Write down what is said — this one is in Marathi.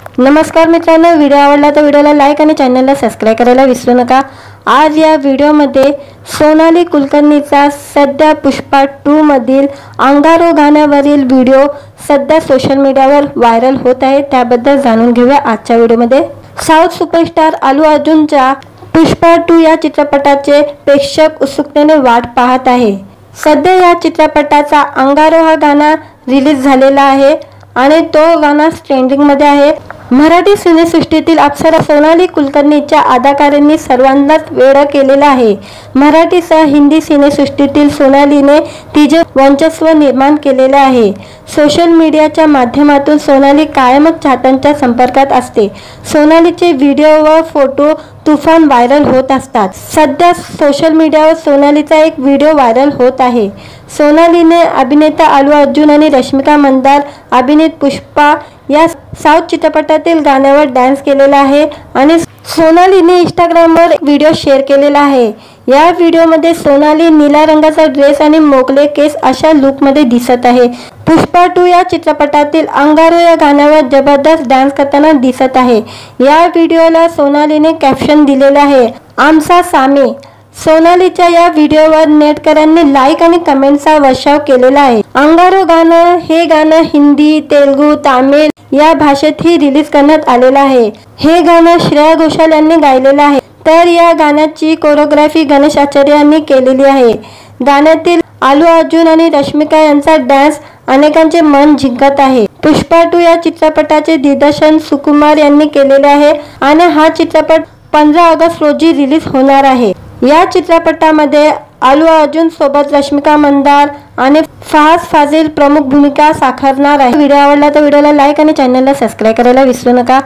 नमस्कार मित्रांनो, व्हिडिओ आवडला तर व्हिडिओला लाईक आणि चॅनलला सबस्क्राइब करायला विसरू नका। आज या व्हिडिओमध्ये सोनाली कुलकर्णीचा सध्या पुष्पा 2 मधील अंगारो गाण्यावरील व्हिडिओ सध्या सोशल मीडियावर व्हायरल होत आहे, त्याबद्दल जाणून घेऊया आजच्या व्हिडिओमध्ये। साऊथ सुपरस्टार अल्लू अर्जुनच्या पुष्पा 2 या चित्रपटाचे प्रेक्षक उत्सुकतेने वाट पाहत आहे। सध्या या चित्रपटाचा अंगारो हा गाणं रिलीज झालेला आहे आणि तो गाणं ट्रेंडिंग मध्ये आहे। मराठी सिनेसृष्टीतील अप्सरा सोनाली कुलकर्णीच्या अदाकारांनी सर्वांनाच वेड केलेला आहे। मराठीसह हिंदी सिनेसृष्टीतील सोनालीने तिचे वर्चस्व निर्माण केलेले आहे। सोशल मीडियाच्या माध्यमातून सोनाली कायमच चाहत्यांच्या संपर्कात असते। सोनालीचे व्हिडिओ व फोटो तुफान व्हायरल होत असतात। सध्या सोशल मीडियावर सोनालीचा एक व्हिडिओ व्हायरल होत आहे। सोनालीने अभिनेता अल्लू अर्जुन आणि रश्मिका मंदार अभिनीत पुष्पा या साऊथ चित्रपटातील गाण्यावर डान्स केलेला आहे आणि सोनालीने इंस्टाग्रामवर व्हिडिओ शेअर केलेला आहे। या व्हिडिओमध्ये सोनाली निळ्या रंगाचा ड्रेस आणि मोकळे केस अशा लुकमध्ये दिसत आहे। पुष्पा 2 या चित्रपटातील अंगारो या गाण्यावर जबरदस्त डान्स करताना दिसत आहे। या व्हिडिओला सोनालीने कॅप्शन दिलेले आहे, आमचा सामी। सोनालीच्या या व्हिडिओवर नेटकऱ्यांनी लाईक आणि कमेंटचा वर्षाव केलेला आहे। अंगारो गाणं हे गाणं हिंदी, तेलुगू, तामिळ या भाषेतही रिलीज करण्यात आलेलं आहे। हे गाणं श्रेया घोषाल यांनी गायलेलं आहे, तर या गाण्याची कोरिओग्राफी गणेश आचार्य यांनी केलेली आहे। गाण्यातील अल्लू अर्जुन आणि रश्मिका यांचा डान्स अनेकांचे मन जिंकत आहे। पुष्पा 2 या चित्रपटाचे दिग्दर्शन सुकुमार यांनी केलेले आहे आणि हा चित्रपट 15 ऑगस्ट रोजी रिलीज होणार आहे। या चित्रपटामध्ये अल्लू अर्जुन सोबत रश्मिका मंदार आणि फहाद फाजिल प्रमुख भूमिका साकारणार आहे। व्हिडिओ आवडला तर व्हिडिओला लाईक आणि चॅनलला सबस्क्राइब करायला विसरू नका।